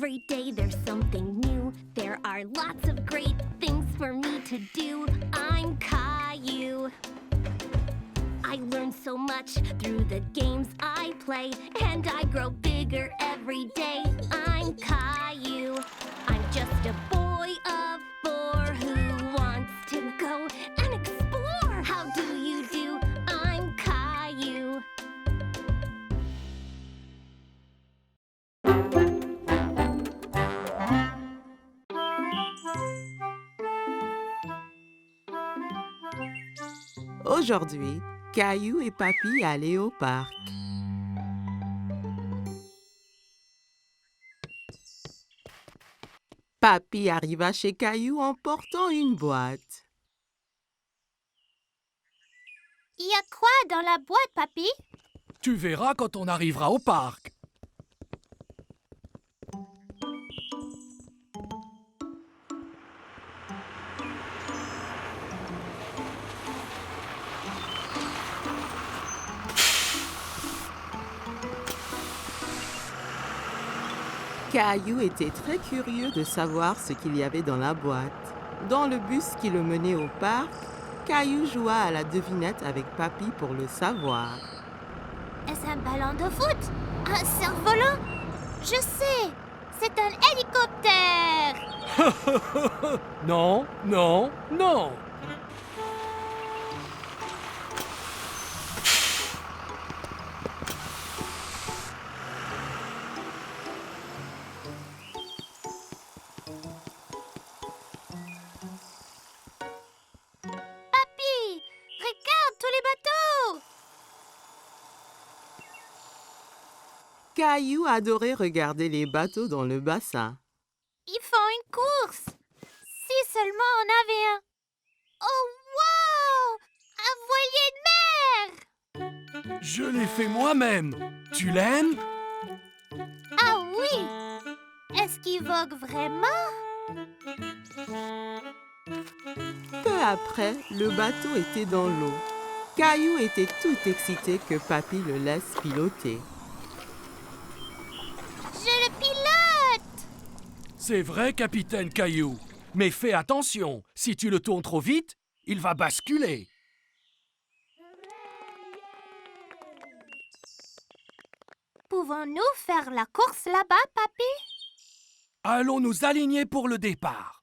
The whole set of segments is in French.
Every day there's something new. There are lots of great things for me to do. I'm Caillou. I learn so much through the games I play, and I grow bigger every day. I'm Caillou. I'm just a boy of 4 who wants to go and explore. How do you do? I'm Caillou. Aujourd'hui, Caillou et Papy allaient au parc. Papy arriva chez Caillou en portant une boîte. Il y a quoi dans la boîte, Papy? Tu verras quand on arrivera au parc. Caillou était très curieux de savoir ce qu'il y avait dans la boîte. Dans le bus qui le menait au parc, Caillou joua à la devinette avec Papy pour le savoir. Est-ce un ballon de foot? Un cerf-volant? Je sais! C'est un hélicoptère! Non, non, non. Papy! Regarde tous les bateaux! Caillou adorait regarder les bateaux dans le bassin. Ils font une course! Si seulement on avait un... Oh, wow! Un voilier de mer! Je l'ai fait moi-même. Tu l'aimes? Ah oui! Est-ce qu'il vogue vraiment? Peu après, le bateau était dans l'eau. Caillou était tout excité que Papy le laisse piloter. Je le pilote! C'est vrai, capitaine Caillou. Mais fais attention, si tu le tournes trop vite, il va basculer. Pouvons-nous faire la course là-bas, Papy? Allons nous aligner pour le départ.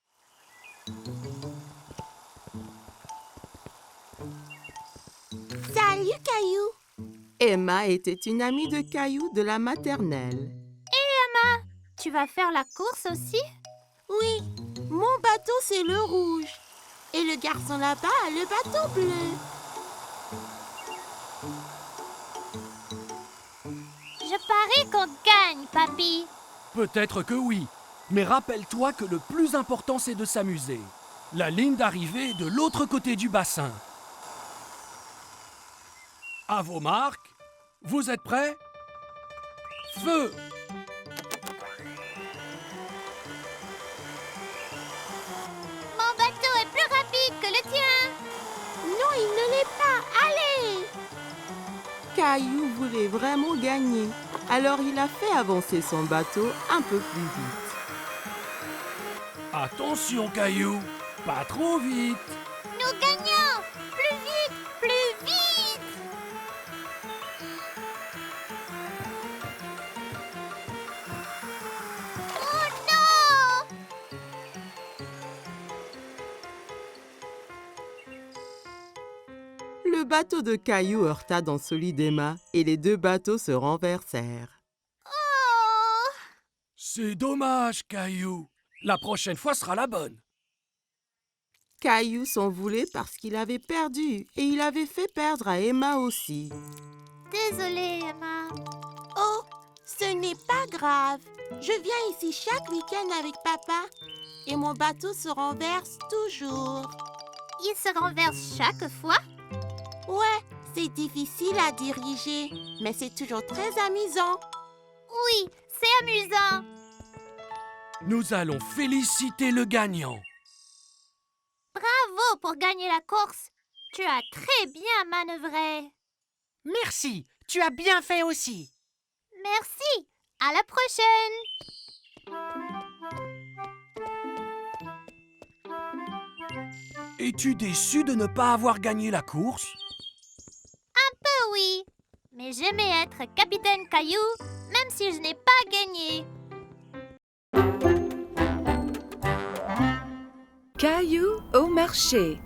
Salut Caillou! Emma était une amie de Caillou de la maternelle. Tu vas faire la course aussi? Oui, mon bateau c'est le rouge. Et le garçon là-bas a le bateau bleu. Je parie qu'on gagne, Papy. Peut-être que oui, mais rappelle-toi que le plus important c'est de s'amuser. La ligne d'arrivée est de l'autre côté du bassin. À vos marques, vous êtes prêts? Feu! Mon bateau est plus rapide que le tien. Non, il ne l'est pas. Allez! Caillou voulait vraiment gagner, alors il a fait avancer son bateau un peu plus vite. Attention, Caillou, pas trop vite. Nous gagnons! Plus vite! Plus vite! Oh non! Le bateau de Caillou heurta dans celui d'Emma et les deux bateaux se renversèrent. Oh! C'est dommage, Caillou. La prochaine fois sera la bonne. Caillou s'en voulait parce qu'il avait perdu et il avait fait perdre à Emma aussi. Désolée, Emma. Oh, ce n'est pas grave. Je viens ici chaque week-end avec papa. Et mon bateau se renverse toujours. Il se renverse chaque fois? Ouais, c'est difficile à diriger, mais c'est toujours très amusant. Oui, c'est amusant. Nous allons féliciter le gagnant. Bravo pour gagner la course. Tu as très bien manœuvré. Merci, tu as bien fait aussi. Merci. À la prochaine. Es-tu déçu de ne pas avoir gagné la course? Oui, mais j'aimais être capitaine Caillou, même si je n'ai pas gagné. Caillou au marché.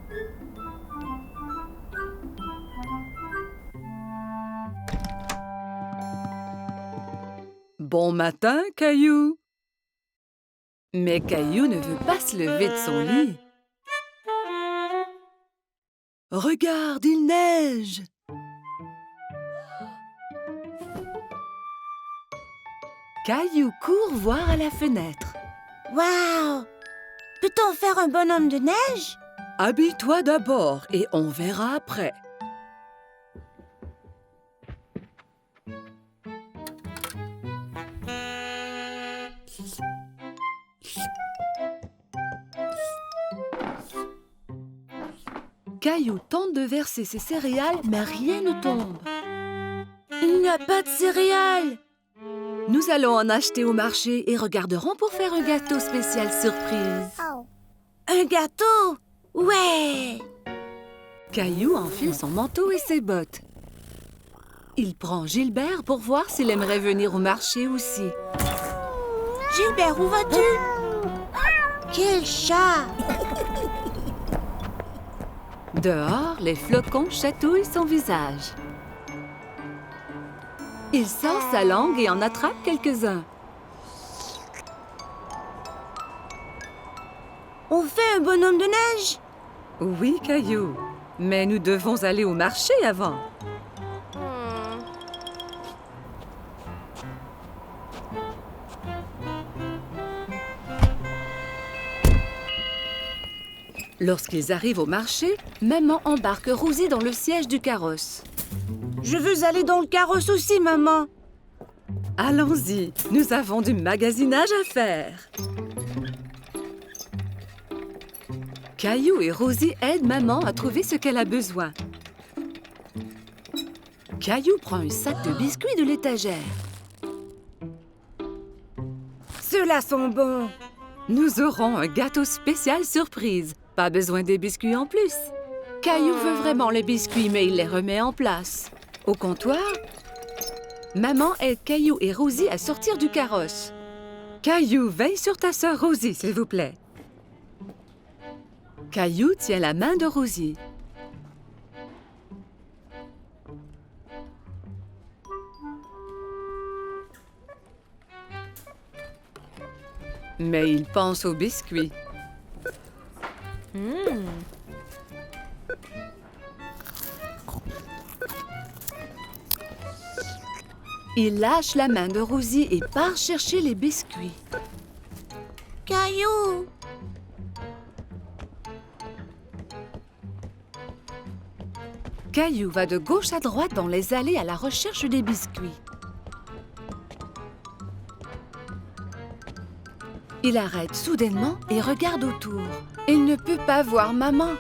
Bon matin, Caillou. Mais Caillou ne veut pas se lever de son lit. Regarde, il neige. Caillou court voir à la fenêtre. Waouh! Peut-on faire un bonhomme de neige? Habille-toi d'abord et on verra après. Caillou tente de verser ses céréales, mais rien ne tombe. Il n'y a pas de céréales. Nous allons en acheter au marché et regarderons pour faire un gâteau spécial surprise. Un gâteau? Ouais! Caillou enfile son manteau et ses bottes. Il prend Gilbert pour voir s'il aimerait venir au marché aussi. Gilbert, où vas-tu? Quel chat! Dehors, les flocons chatouillent son visage. Il sort sa langue et en attrape quelques-uns. On fait un bonhomme de neige? Oui, Caillou, mais nous devons aller au marché avant. Lorsqu'ils arrivent au marché, maman embarque Rosie dans le siège du carrosse. Je veux aller dans le carrosse aussi, maman. Allons-y, nous avons du magasinage à faire. Caillou et Rosie aident maman à trouver ce qu'elle a besoin. Caillou prend un sac de biscuits de l'étagère. Ceux-là sont bons. Nous aurons un gâteau spécial surprise. Pas besoin des biscuits en plus. Caillou veut vraiment les biscuits, mais il les remet en place. Au comptoir, maman aide Caillou et Rosie à sortir du carrosse. Caillou, veille sur ta sœur Rosie, s'il vous plaît. Caillou tient la main de Rosie. Mais il pense aux biscuits. Il lâche la main de Rosie et part chercher les biscuits. Caillou! Caillou va de gauche à droite dans les allées à la recherche des biscuits. Il arrête soudainement et regarde autour. Il ne peut pas voir maman.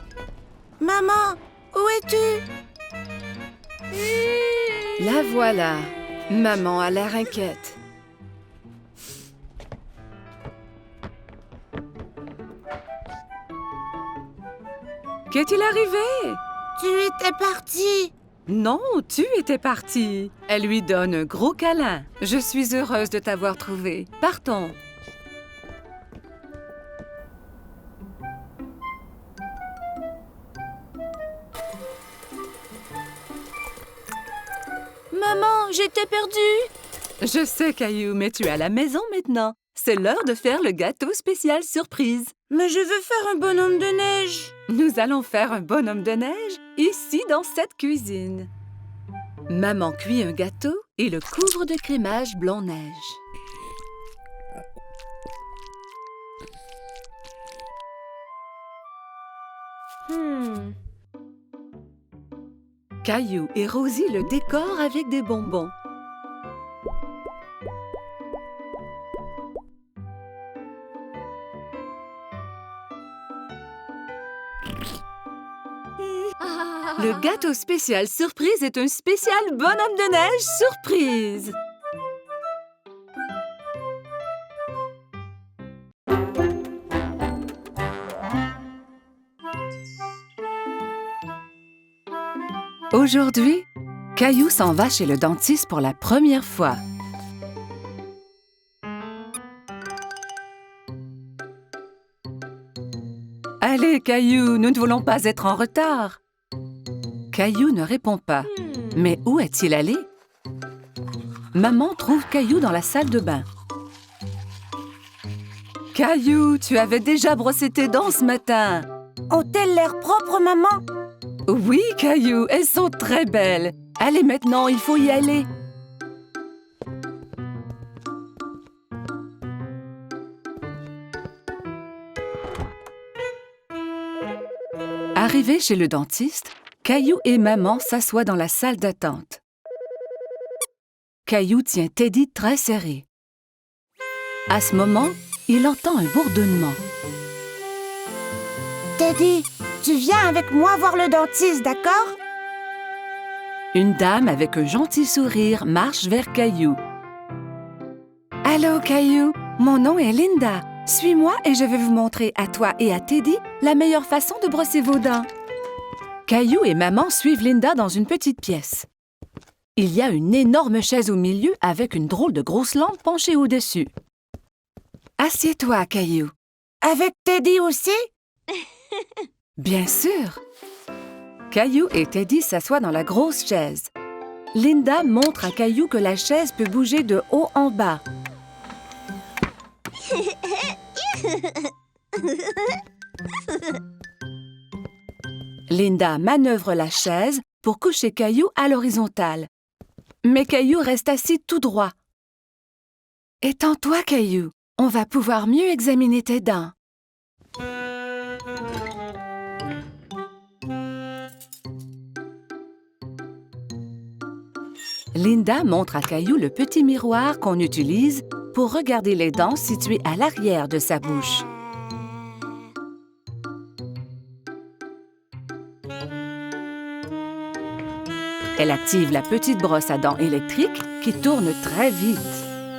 Maman, où es-tu? La voilà. Maman a l'air inquiète. Qu'est-il arrivé? Tu étais partie. Non, tu étais partie. Elle lui donne un gros câlin. Je suis heureuse de t'avoir trouvé. Partons. Maman, j'étais perdue. Je sais, Caillou, mais tu es à la maison maintenant. C'est l'heure de faire le gâteau spécial surprise. Mais je veux faire un bonhomme de neige. Nous allons faire un bonhomme de neige ici dans cette cuisine. Maman cuit un gâteau et le couvre de crémage blanc-neige. Caillou et Rosie le décorent avec des bonbons. Le gâteau spécial surprise est un spécial bonhomme de neige surprise. Aujourd'hui, Caillou s'en va chez le dentiste pour la première fois. Allez, Caillou, nous ne voulons pas être en retard. Caillou ne répond pas. Mais où est-il allé? Maman trouve Caillou dans la salle de bain. Caillou, tu avais déjà brossé tes dents ce matin. Ont-elles l'air propres, maman? Oui, Caillou, elles sont très belles. Allez maintenant, il faut y aller. Arrivés chez le dentiste, Caillou et maman s'assoient dans la salle d'attente. Caillou tient Teddy très serré. À ce moment, il entend un bourdonnement. Teddy, tu viens avec moi voir le dentiste, d'accord? Une dame avec un gentil sourire marche vers Caillou. « Allô, Caillou, mon nom est Linda. Suis-moi et je vais vous montrer à toi et à Teddy la meilleure façon de brosser vos dents. » Caillou et maman suivent Linda dans une petite pièce. Il y a une énorme chaise au milieu avec une drôle de grosse lampe penchée au-dessus. « Assieds-toi, Caillou. »« Avec Teddy aussi? » Bien sûr. Caillou et Teddy s'assoient dans la grosse chaise. Linda montre à Caillou que la chaise peut bouger de haut en bas. Linda manœuvre la chaise pour coucher Caillou à l'horizontale. Mais Caillou reste assis tout droit. « Étends-toi, Caillou. On va pouvoir mieux examiner tes dents. » Linda montre à Caillou le petit miroir qu'on utilise pour regarder les dents situées à l'arrière de sa bouche. Elle active la petite brosse à dents électrique qui tourne très vite.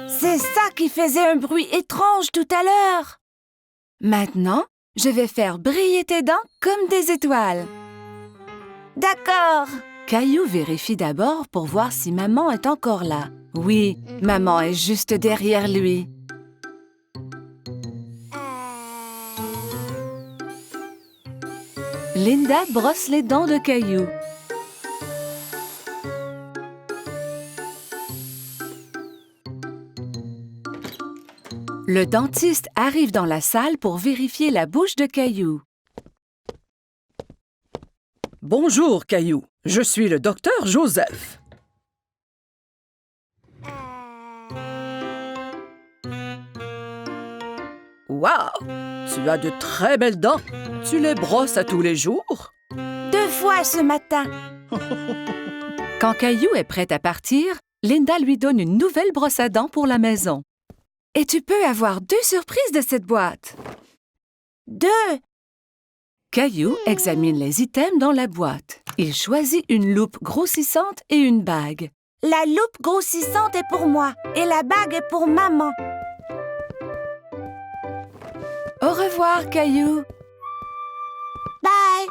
C'est ça qui faisait un bruit étrange tout à l'heure. Maintenant, je vais faire briller tes dents comme des étoiles. D'accord. Caillou vérifie d'abord pour voir si maman est encore là. Oui, maman est juste derrière lui. Linda brosse les dents de Caillou. Le dentiste arrive dans la salle pour vérifier la bouche de Caillou. Bonjour, Caillou. Je suis le docteur Joseph. Waouh! Tu as de très belles dents. Tu les brosses à tous les jours? 2 fois ce matin. Quand Caillou est prêt à partir, Linda lui donne une nouvelle brosse à dents pour la maison. Et tu peux avoir 2 surprises de cette boîte. 2. Caillou examine les items dans la boîte. Il choisit une loupe grossissante et une bague. La loupe grossissante est pour moi et la bague est pour maman. Au revoir, Caillou. Bye.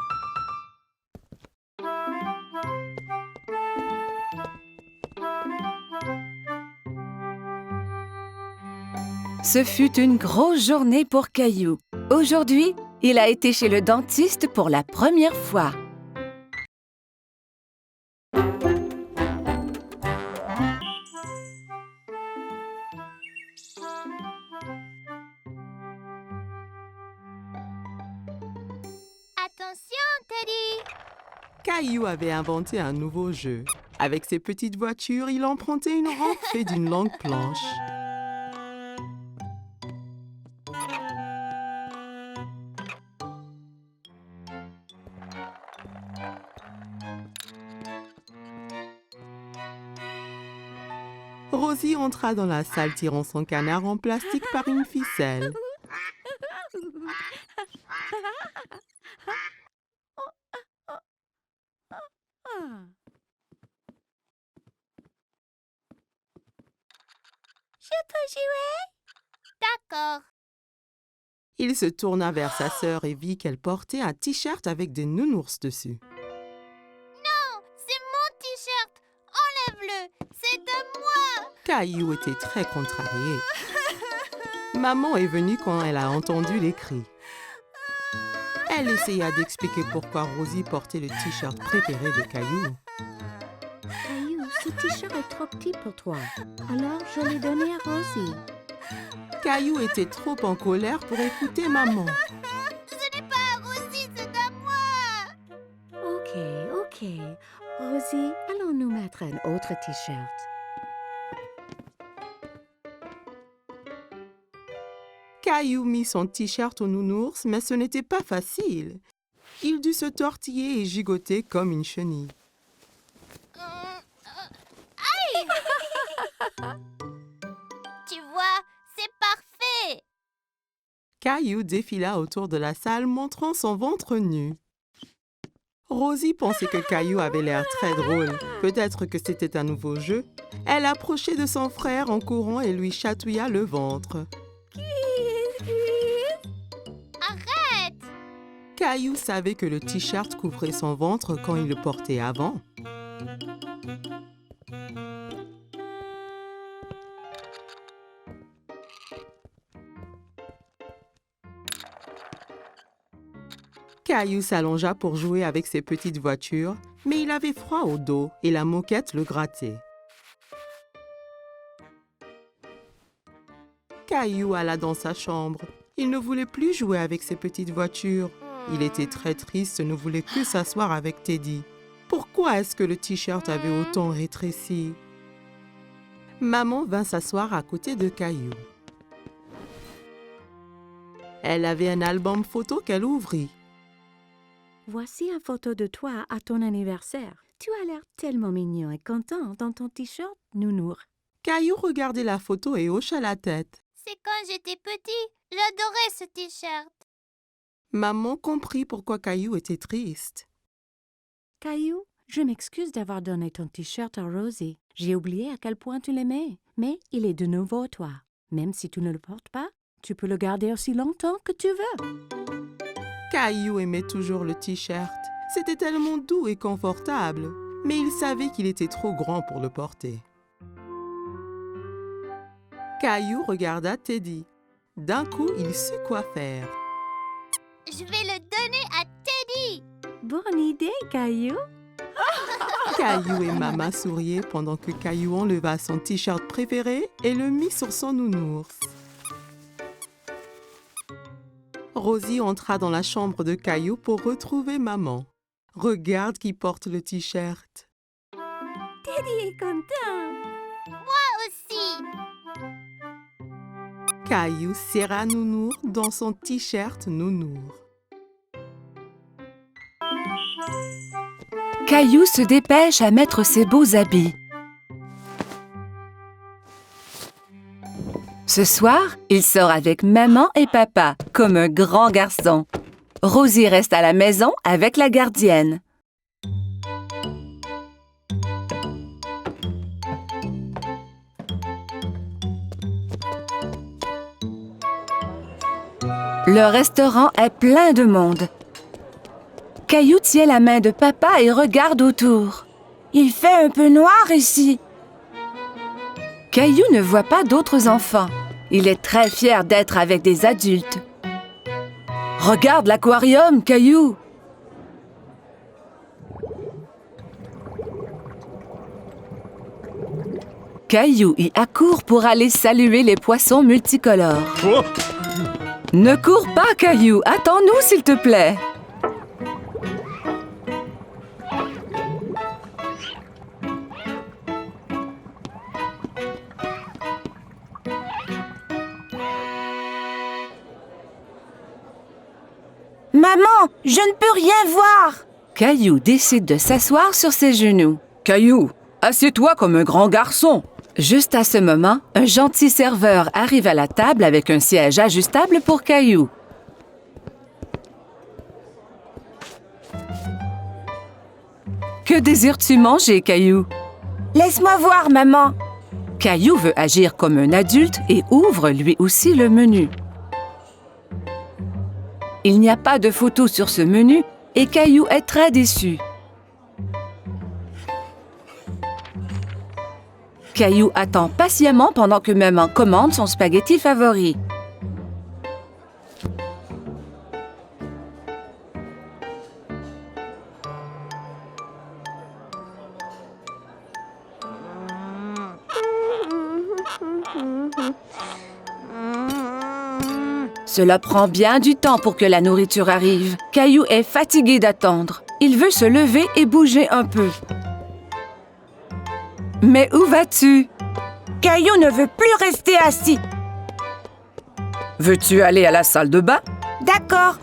Ce fut une grosse journée pour Caillou. Aujourd'hui, il a été chez le dentiste pour la première fois. Attention, Teddy. Caillou avait inventé un nouveau jeu. Avec ses petites voitures, il empruntait une rampe faite d'une longue planche. Rosie entra dans la salle tirant son canard en plastique par une ficelle. Je peux jouer? D'accord. Il se tourna vers sa sœur et vit qu'elle portait un t-shirt avec des nounours dessus. Non, c'est Caillou était très contrarié. Maman est venue quand elle a entendu les cris. Elle essaya d'expliquer pourquoi Rosie portait le t-shirt préféré de Caillou. Caillou, ce t-shirt est trop petit pour toi. Alors, je l'ai donné à Rosie. Caillou était trop en colère pour écouter maman. Ce n'est pas à Rosie, c'est à moi. Ok. Rosie, allons nous mettre un autre t-shirt. Caillou mit son t-shirt au nounours, mais ce n'était pas facile. Il dut se tortiller et gigoter comme une chenille. Tu vois, c'est parfait. Caillou défila autour de la salle montrant son ventre nu. Rosie pensait que Caillou avait l'air très drôle. Peut-être que c'était un nouveau jeu. Elle approchait de son frère en courant et lui chatouilla le ventre. Arrête. Caillou savait que le t-shirt couvrait son ventre quand il le portait avant. Caillou s'allongea pour jouer avec ses petites voitures, mais il avait froid au dos et la moquette le grattait. Caillou alla dans sa chambre. Il ne voulait plus jouer avec ses petites voitures. Il était très triste et ne voulait que s'asseoir avec Teddy. Pourquoi est-ce que le t-shirt avait autant rétréci? Maman vint s'asseoir à côté de Caillou. Elle avait un album photo qu'elle ouvrit. Voici une photo de toi à ton anniversaire. Tu as l'air tellement mignon et content dans ton t-shirt nounours. Caillou regardait la photo et hocha la tête. C'est quand j'étais petit. J'adorais ce t-shirt. Maman comprit pourquoi Caillou était triste. Caillou, je m'excuse d'avoir donné ton t-shirt à Rosie. J'ai oublié à quel point tu l'aimais, mais il est de nouveau à toi. Même si tu ne le portes pas, tu peux le garder aussi longtemps que tu veux. Caillou aimait toujours le t-shirt. C'était tellement doux et confortable, mais il savait qu'il était trop grand pour le porter. Caillou regarda Teddy. D'un coup, il sut quoi faire. Je vais le donner à Teddy. Bonne idée, Caillou. Caillou et Maman souriaient pendant que Caillou enleva son t-shirt préféré et le mit sur son nounours. Rosie entra dans la chambre de Caillou pour retrouver Maman. Regarde qui porte le t-shirt. Teddy est content. Aussi. Caillou serra Nounours dans son t-shirt Nounours. Caillou se dépêche à mettre ses beaux habits. Ce soir, il sort avec maman et papa, comme un grand garçon. Rosie reste à la maison avec la gardienne. Le restaurant est plein de monde. Caillou tient la main de papa et regarde autour. Il fait un peu noir ici. Caillou ne voit pas d'autres enfants. Il est très fier d'être avec des adultes. Regarde l'aquarium, Caillou! Caillou y accourt pour aller saluer les poissons multicolores. Ne cours pas, Caillou! Attends-nous, s'il te plaît! Maman, je ne peux rien voir. Caillou décide de s'asseoir sur ses genoux. Caillou, assieds-toi comme un grand garçon. Juste à ce moment, un gentil serveur arrive à la table avec un siège ajustable pour Caillou. Que désires-tu manger, Caillou? Laisse-moi voir, maman. Caillou veut agir comme un adulte et ouvre lui aussi le menu. Il n'y a pas de photo sur ce menu et Caillou est très déçu. Caillou attend patiemment pendant que maman commande son spaghetti favori. Cela prend bien du temps pour que la nourriture arrive. Caillou est fatigué d'attendre. Il veut se lever et bouger un peu. Mais où vas-tu? Caillou ne veut plus rester assis. Veux-tu aller à la salle de bain? D'accord.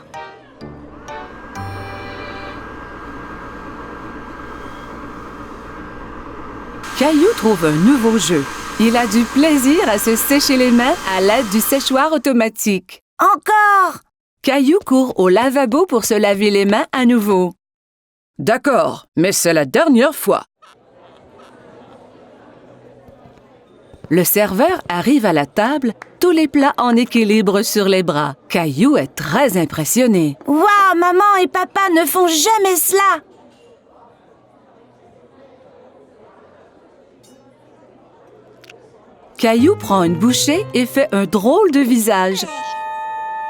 Caillou trouve un nouveau jeu. Il a du plaisir à se sécher les mains à l'aide du séchoir automatique. Encore! Caillou court au lavabo pour se laver les mains à nouveau. D'accord, mais c'est la dernière fois. Le serveur arrive à la table, tous les plats en équilibre sur les bras. Caillou est très impressionné. Waouh, maman et papa ne font jamais cela! Caillou prend une bouchée et fait un drôle de visage.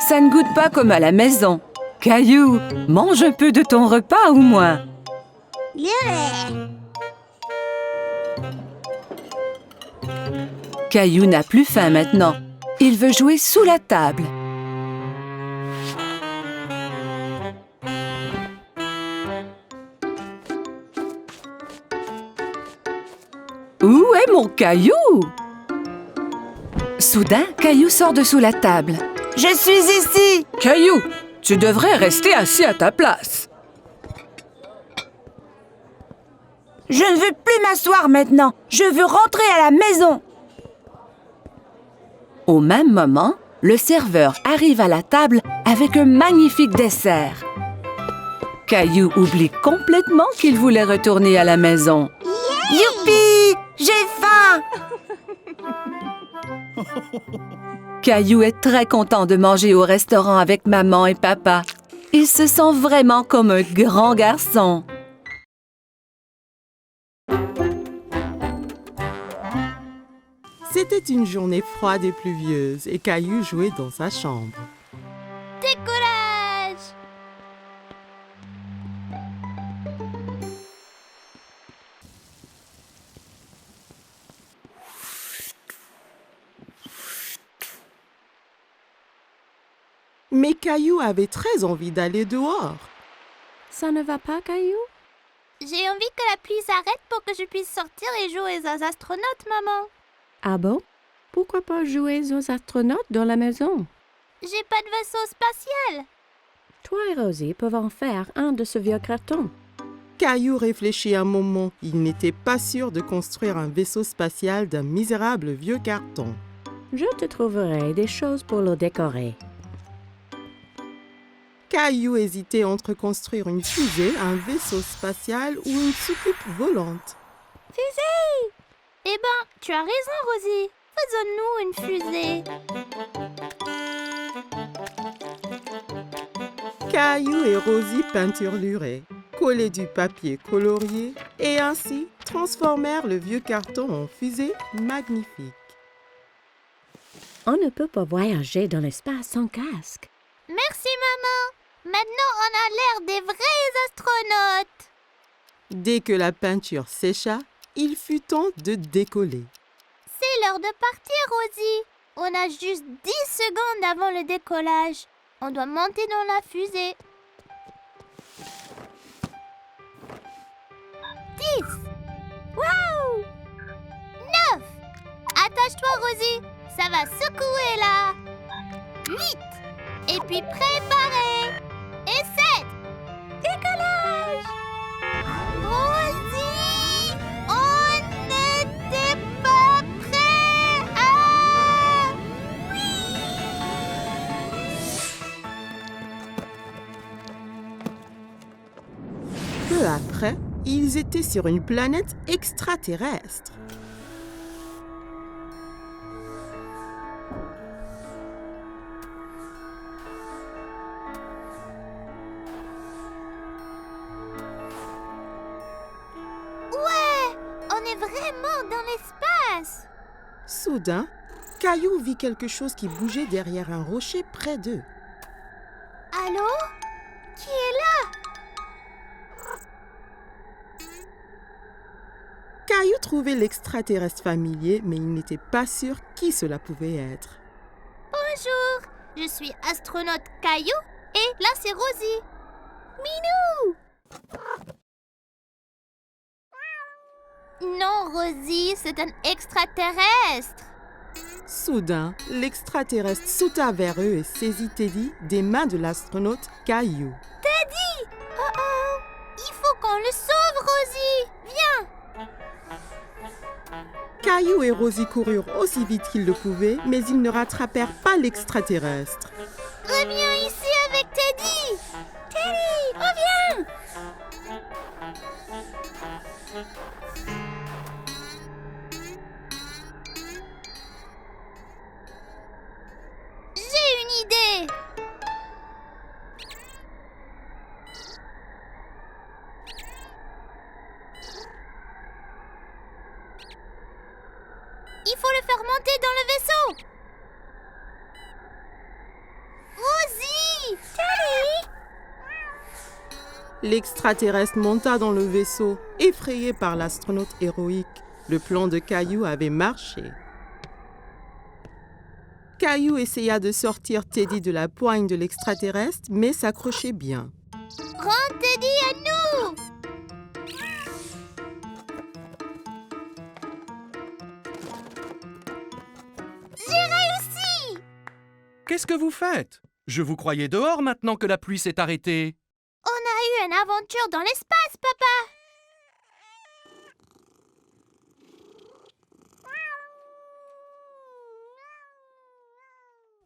Ça ne goûte pas comme à la maison. Caillou, mange un peu de ton repas au moins. Caillou n'a plus faim maintenant. Il veut jouer sous la table. Où est mon Caillou? Soudain, Caillou sort de sous la table. Je suis ici! Caillou, tu devrais rester assis à ta place. Je ne veux plus m'asseoir maintenant. Je veux rentrer à la maison. Au même moment, le serveur arrive à la table avec un magnifique dessert. Caillou oublie complètement qu'il voulait retourner à la maison. Youpi! J'ai faim! Caillou est très content de manger au restaurant avec maman et papa. Il se sent vraiment comme un grand garçon. C'était une journée froide et pluvieuse et Caillou jouait dans sa chambre. Décollage! Mais Caillou avait très envie d'aller dehors. Ça ne va pas, Caillou? J'ai envie que la pluie s'arrête pour que je puisse sortir et jouer aux astronautes, maman. Ah bon? Pourquoi pas jouer aux astronautes dans la maison? J'ai pas de vaisseau spatial. Toi et Rosie peuvent en faire un de ce vieux carton. Caillou réfléchit un moment. Il n'était pas sûr de construire un vaisseau spatial d'un misérable vieux carton. Je te trouverai des choses pour le décorer. Caillou hésitait entre construire une fusée, un vaisseau spatial ou une soucoupe volante. Fusée! Eh ben, tu as raison, Rosie. Faisons-nous une fusée. Caillou et Rosie peinturluraient, collaient du papier colorié et ainsi transformèrent le vieux carton en fusée magnifique. On ne peut pas voyager dans l'espace sans casque. Merci, maman. Maintenant, on a l'air des vrais astronautes. Dès que la peinture sécha, il fut temps de décoller. C'est l'heure de partir, Rosie. On a juste 10 secondes avant le décollage. On doit monter dans la fusée. 10. Waouh! 9. Attache-toi, Rosie. Ça va secouer là. 8. Et puis préparer. Et 7. Décollage! Rosie! On n'était pas prêts! Ah! Peu après, ils étaient sur une planète extraterrestre. Ouais! On est vraiment dans l'espace! passe? Soudain, Caillou vit quelque chose qui bougeait derrière un rocher près d'eux. Allô? Qui est là? Caillou trouvait l'extraterrestre familier, mais il n'était pas sûr qui cela pouvait être. Bonjour, je suis astronaute Caillou et là c'est Rosie. Minou! Non, Rosie, c'est un extraterrestre. Soudain, l'extraterrestre sauta vers eux et saisit Teddy des mains de l'astronaute Caillou. Teddy! Oh oh! Il faut qu'on le sauve, Rosie! Viens! Caillou et Rosie coururent aussi vite qu'ils le pouvaient, mais ils ne rattrapèrent pas l'extraterrestre. Reviens ici avec Teddy! Teddy, reviens! J'ai une idée! Il faut le faire monter dans le vaisseau! Rosie! Teddy! L'extraterrestre monta dans le vaisseau, effrayé par l'astronaute héroïque. Le plan de Caillou avait marché. Caillou essaya de sortir Teddy de la poigne de l'extraterrestre, mais s'accrochait bien. Rends Teddy à nous! J'ai réussi! Qu'est-ce que vous faites? Je vous croyais dehors maintenant que la pluie s'est arrêtée. On a eu une aventure dans l'espace, papa!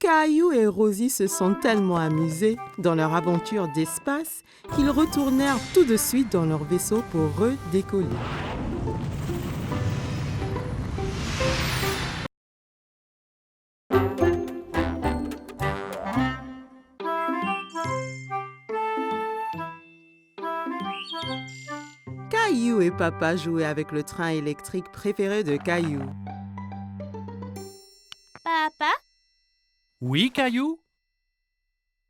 Caillou et Rosie se sont tellement amusés dans leur aventure d'espace qu'ils retournèrent tout de suite dans leur vaisseau pour redécoller. Caillou et Papa jouaient avec le train électrique préféré de Caillou. Papa, Oui, Caillou?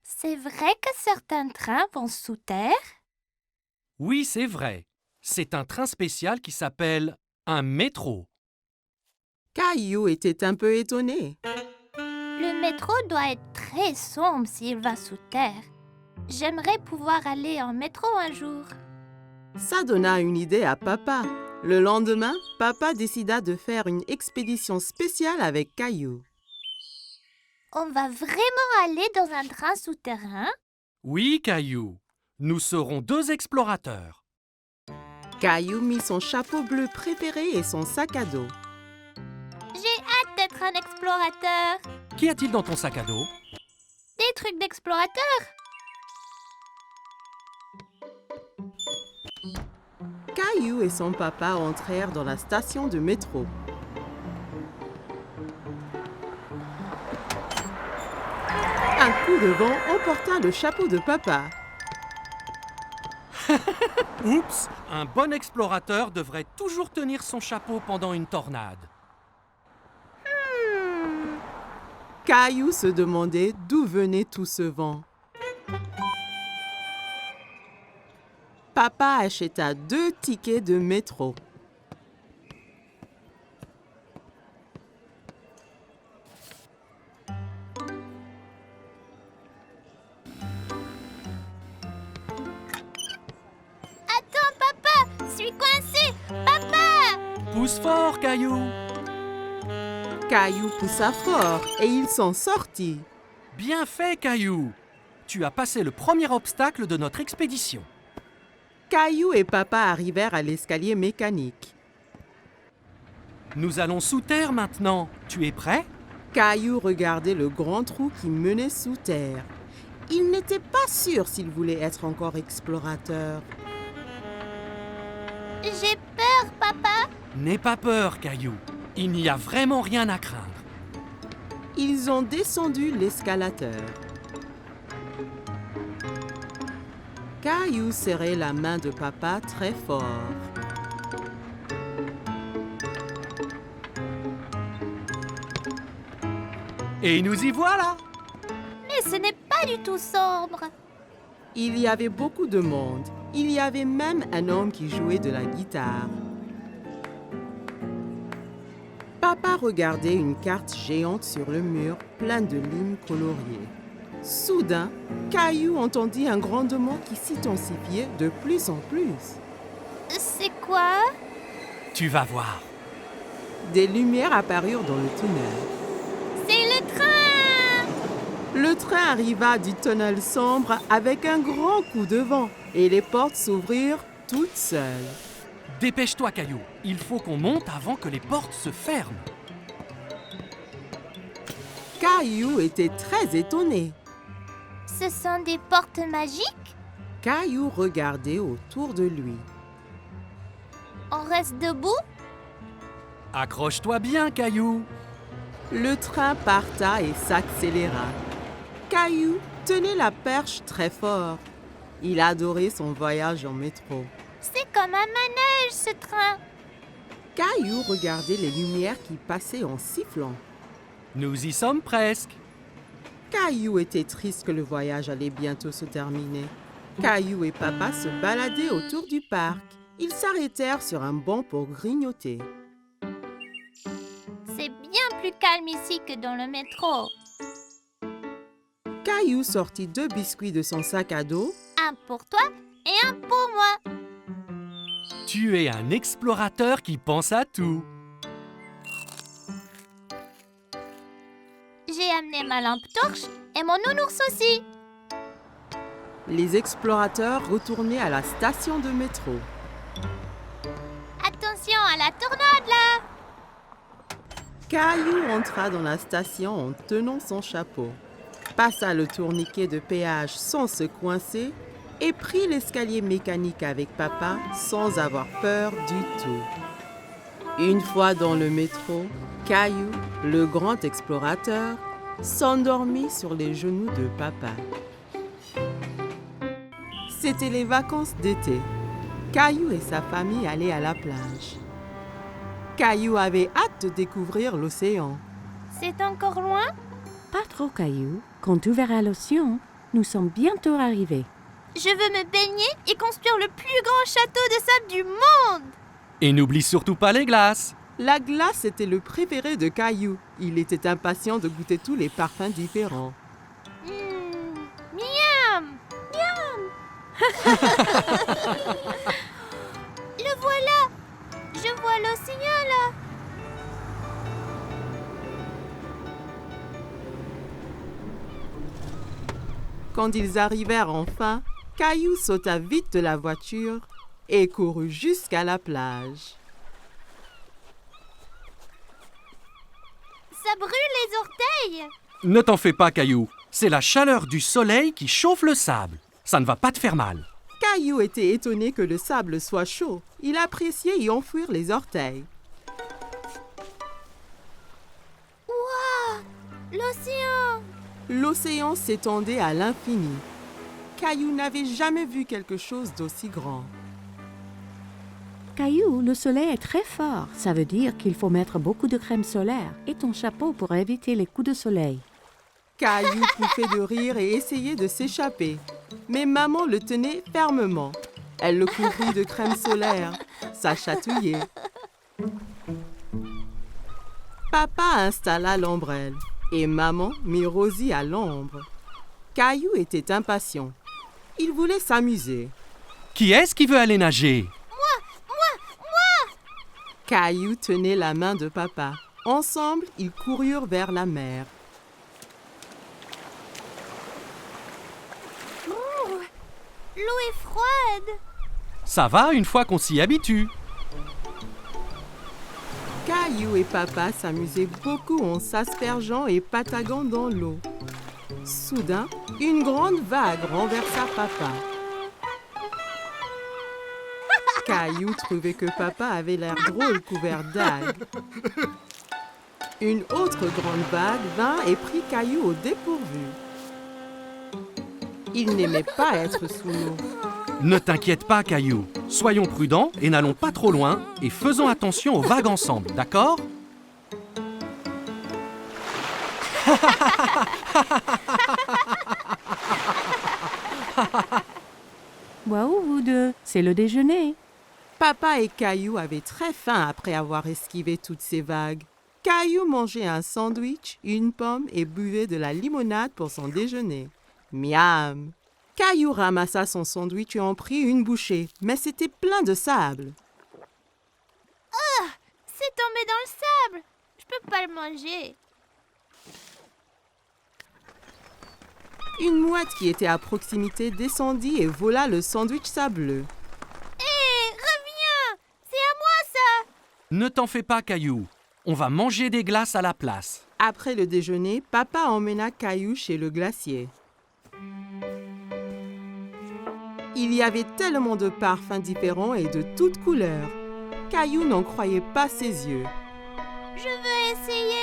c'est vrai que certains trains vont sous terre? Oui, c'est vrai. C'est un train spécial qui s'appelle un métro. Caillou était un peu étonné. Le métro doit être très sombre s'il va sous terre. J'aimerais pouvoir aller en métro un jour. Ça donna une idée à Papa. Le lendemain, Papa décida de faire une expédition spéciale avec Caillou. On va vraiment aller dans un train souterrain? Oui, Caillou. Nous serons 2 explorateurs. Caillou mit son chapeau bleu préféré et son sac à dos. J'ai hâte d'être un explorateur. Qu'y a-t-il dans ton sac à dos? Des trucs d'explorateur? Caillou et son papa entrèrent dans la station de métro. Un coup de vent emporta le chapeau de Papa. Oups! Un bon explorateur devrait toujours tenir son chapeau pendant une tornade. Caillou se demandait d'où venait tout ce vent. Papa acheta 2 tickets de métro. Attends, papa! Je suis coincé! Papa! Pousse fort, Caillou! Caillou poussa fort et il s'en sortit. Bien fait, Caillou! Tu as passé le premier obstacle de notre expédition. Caillou et Papa arrivèrent à l'escalier mécanique. Nous allons sous terre maintenant. Tu es prêt? Caillou regardait le grand trou qui menait sous terre. Il n'était pas sûr s'il voulait être encore explorateur. J'ai peur, papa! N'aie pas peur, Caillou. Il n'y a vraiment rien à craindre. Ils ont descendu l'escalateur. Caillou serrait la main de Papa très fort. Et nous y voilà! Mais ce n'est pas du tout sombre. Il y avait beaucoup de monde. Il y avait même un homme qui jouait de la guitare. Papa regardait une carte géante sur le mur, pleine de lignes coloriées. Soudain, Caillou entendit un grondement qui s'intensifiait de plus en plus. C'est quoi? Tu vas voir. Des lumières apparurent dans le tunnel. C'est le train! Le train arriva du tunnel sombre avec un grand coup de vent et les portes s'ouvrirent toutes seules. Dépêche-toi, Caillou. Il faut qu'on monte avant que les portes se ferment. Caillou était très étonné. Ce sont des portes magiques? Caillou regardait autour de lui. On reste debout? Accroche-toi bien, Caillou. Le train parta et s'accéléra. Caillou tenait la perche très fort. Il adorait son voyage en métro. C'est comme un manège, ce train. Caillou regardait les lumières qui passaient en sifflant. Nous y sommes presque. Caillou était triste que le voyage allait bientôt se terminer. Caillou et Papa se baladaient autour du parc. Ils s'arrêtèrent sur un banc pour grignoter. C'est bien plus calme ici que dans le métro. Caillou sortit 2 biscuits de son sac à dos. Un pour toi et un pour moi. Tu es un explorateur qui pense à tout. J'ai amené ma lampe torche et mon nounours aussi. Les explorateurs retournaient à la station de métro. Attention à la tornade là! Caillou entra dans la station en tenant son chapeau, passa le tourniquet de péage sans se coincer et prit l'escalier mécanique avec Papa sans avoir peur du tout. Une fois dans le métro, Caillou, le grand explorateur, s'endormit sur les genoux de Papa. C'était les vacances d'été. Caillou et sa famille allaient à la plage. Caillou avait hâte de découvrir l'océan. C'est encore loin? Pas trop, Caillou. Quand tu verras l'océan, nous sommes bientôt arrivés. Je veux me baigner et construire le plus grand château de sable du monde! Et n'oublie surtout pas les glaces. La glace était le préféré de Caillou. Il était impatient de goûter tous les parfums différents. Miam! Miam! Le voilà! Je vois l'océan là! Quand ils arrivèrent enfin, Caillou sauta vite de la voiture et courut jusqu'à la plage. Ça brûle les orteils! Ne t'en fais pas, Caillou. C'est la chaleur du soleil qui chauffe le sable. Ça ne va pas te faire mal. Caillou était étonné que le sable soit chaud. Il appréciait y enfouir les orteils. Waouh! L'océan! L'océan s'étendait à l'infini. Caillou n'avait jamais vu quelque chose d'aussi grand. Caillou, le soleil est très fort. Ça veut dire qu'il faut mettre beaucoup de crème solaire et ton chapeau pour éviter les coups de soleil. Caillou pouffait de rire et essayait de s'échapper. Mais maman le tenait fermement. Elle le couvrit de crème solaire. Ça chatouillait. Papa installa l'ombrelle et maman mit Rosie à l'ombre. Caillou était impatient. Il voulait s'amuser. Qui est-ce qui veut aller nager? Caillou tenait la main de Papa. Ensemble, ils coururent vers la mer. L'eau est froide! Ça va une fois qu'on s'y habitue. Caillou et Papa s'amusaient beaucoup en s'aspergeant et pataguant dans l'eau. Soudain, une grande vague renversa Papa. Caillou trouvait que Papa avait l'air drôle couvert d'algues. Une autre grande vague vint et prit Caillou au dépourvu. Il n'aimait pas être sous l'eau. Ne t'inquiète pas, Caillou. Soyons prudents et n'allons pas trop loin et faisons attention aux vagues ensemble, d'accord? Waouh, vous deux, c'est le déjeuner. Papa et Caillou avaient très faim après avoir esquivé toutes ces vagues. Caillou mangeait un sandwich, une pomme et buvait de la limonade pour son déjeuner. Miam! Caillou ramassa son sandwich et en prit une bouchée, mais c'était plein de sable. C'est tombé dans le sable. Je peux pas le manger. Une mouette qui était à proximité descendit et vola le sandwich sableux. Hé, reviens! C'est à moi ça! Ne t'en fais pas, Caillou. On va manger des glaces à la place. Après le déjeuner, papa emmena Caillou chez le glacier. Il y avait tellement de parfums différents et de toutes couleurs. Caillou n'en croyait pas ses yeux. Je veux essayer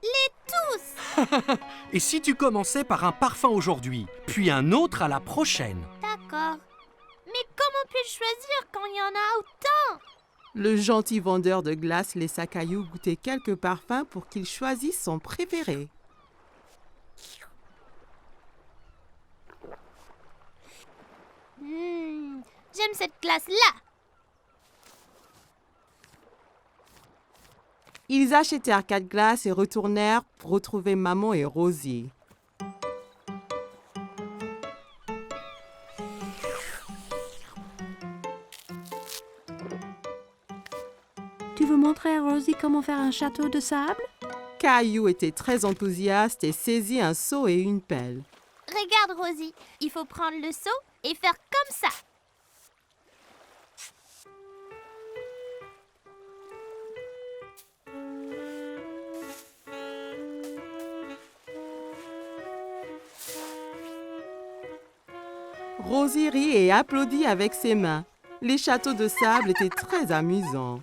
les tous. Et si tu commençais par un parfum aujourd'hui, puis un autre à la prochaine? D'accord. Mais comment puis-je choisir quand il y en a autant? Le gentil vendeur de glace laissa Caillou goûter quelques parfums pour qu'il choisisse son préféré. J'aime cette glace-là. Ils achetèrent 4 glaces et retournèrent pour retrouver maman et Rosie. Tu veux montrer à Rosie comment faire un château de sable? Caillou était très enthousiaste et saisit un seau et une pelle. Regarde, Rosie. Il faut prendre le seau et faire comme ça. Rosie rit et applaudit avec ses mains. Les châteaux de sable étaient très amusants.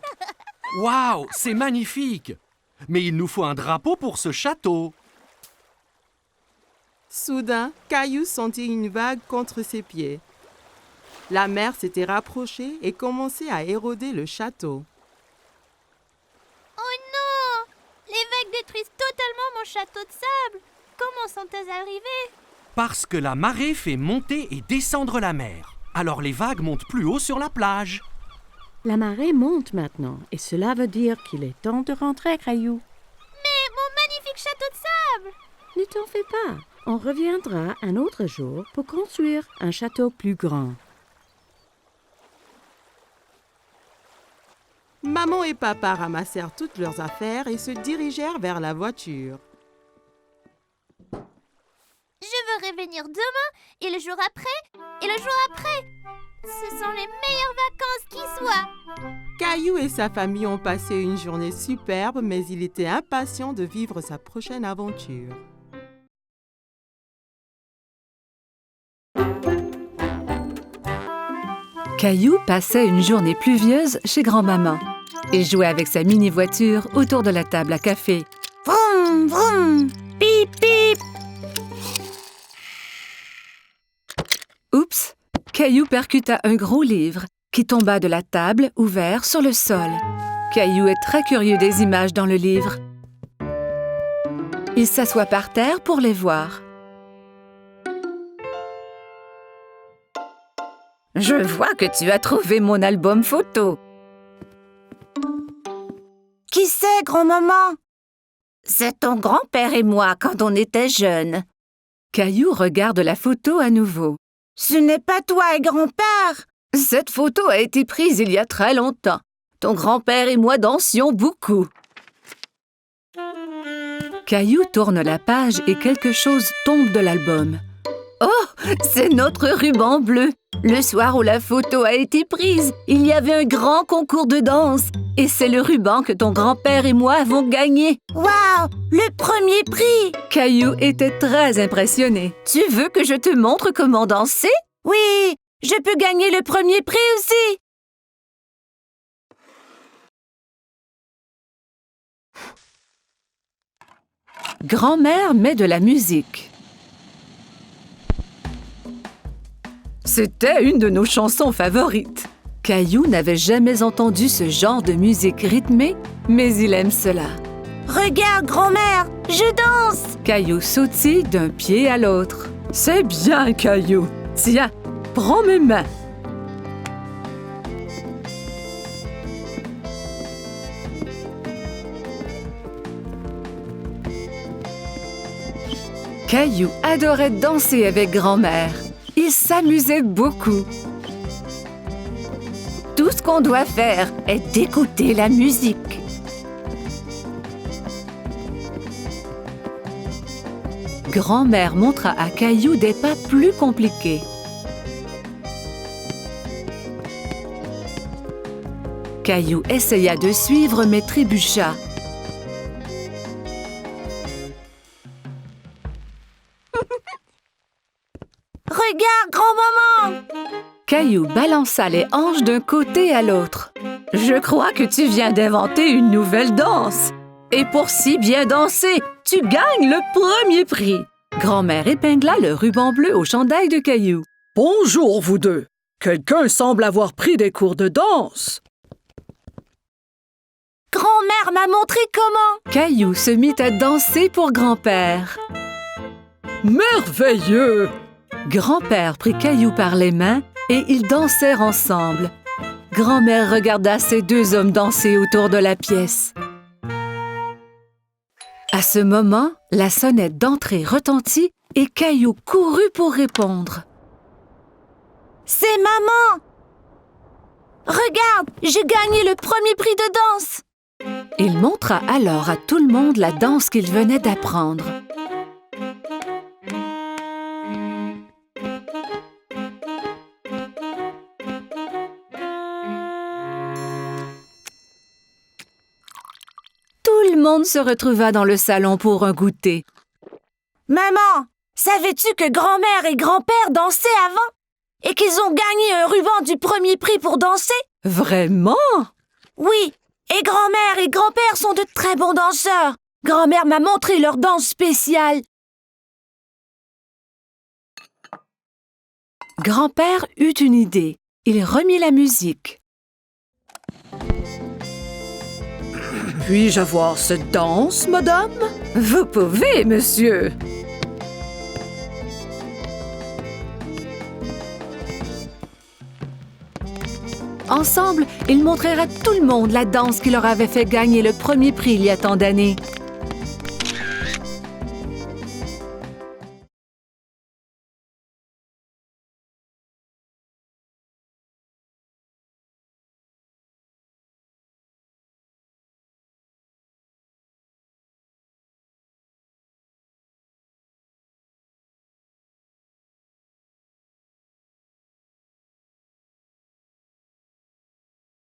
Waouh, c'est magnifique! Mais il nous faut un drapeau pour ce château. Soudain, Caillou sentit une vague contre ses pieds. La mer s'était rapprochée et commençait à éroder le château. Oh non! Les vagues détruisent totalement mon château de sable. Comment sont-elles arrivées? Parce que la marée fait monter et descendre la mer. Alors les vagues montent plus haut sur la plage. La marée monte maintenant et cela veut dire qu'il est temps de rentrer, Caillou. Mais mon magnifique château de sable! Ne t'en fais pas. On reviendra un autre jour pour construire un château plus grand. Maman et papa ramassèrent toutes leurs affaires et se dirigèrent vers la voiture. Je veux revenir demain et le jour après et le jour après. Ce sont les meilleures vacances qui soient. Caillou et sa famille ont passé une journée superbe, mais il était impatient de vivre sa prochaine aventure. Caillou passait une journée pluvieuse chez grand-maman et jouait avec sa mini-voiture autour de la table à café. Vroom, vroom, pip, pip. Oups! Caillou percuta un gros livre qui tomba de la table ouvert sur le sol. Caillou est très curieux des images dans le livre. Il s'assoit par terre pour les voir. Je vois que tu as trouvé mon album photo. Qui c'est, grand-maman? C'est ton grand-père et moi quand on était jeunes. Caillou regarde la photo à nouveau. Ce n'est pas toi et grand-père. Cette photo a été prise il y a très longtemps. Ton grand-père et moi dansions beaucoup. Caillou tourne la page et quelque chose tombe de l'album. Oh, c'est notre ruban bleu. Le soir où la photo a été prise, il y avait un grand concours de danse. Et c'est le ruban que ton grand-père et moi avons gagné. Waouh, le premier prix! Caillou était très impressionné. Tu veux que je te montre comment danser? Oui, je peux gagner le premier prix aussi. Grand-mère met de la musique. C'était une de nos chansons favorites. Caillou n'avait jamais entendu ce genre de musique rythmée, mais il aime cela. Regarde, grand-mère, je danse. Caillou sautille d'un pied à l'autre. C'est bien, Caillou. Tiens, prends mes mains. Caillou adorait danser avec grand-mère. Il s'amusait beaucoup. Tout ce qu'on doit faire est d'écouter la musique. Grand-mère montra à Caillou des pas plus compliqués. Caillou essaya de suivre mais trébucha. Regarde, grand-maman! Caillou balança les hanches d'un côté à l'autre. Je crois que tu viens d'inventer une nouvelle danse. Et pour si bien danser, tu gagnes le premier prix. Grand-mère épingla le ruban bleu au chandail de Caillou. Bonjour, vous deux. Quelqu'un semble avoir pris des cours de danse. Grand-mère m'a montré comment. Caillou se mit à danser pour grand-père. Merveilleux! Grand-père prit Caillou par les mains et ils dansèrent ensemble. Grand-mère regarda ces deux hommes danser autour de la pièce. À ce moment, la sonnette d'entrée retentit et Caillou courut pour répondre. C'est maman! Regarde, j'ai gagné le premier prix de danse! Il montra alors à tout le monde la danse qu'il venait d'apprendre. Tout le monde se retrouva dans le salon pour un goûter. Maman, savais-tu que grand-mère et grand-père dansaient avant? Et qu'ils ont gagné un ruban du premier prix pour danser? Vraiment? Oui, et grand-mère et grand-père sont de très bons danseurs. Grand-mère m'a montré leur danse spéciale. Grand-père eut une idée. Il remit la musique. Puis-je avoir cette danse, madame? Vous pouvez, monsieur. Ensemble, ils montrèrent à tout le monde la danse qui leur avait fait gagner le premier prix il y a tant d'années.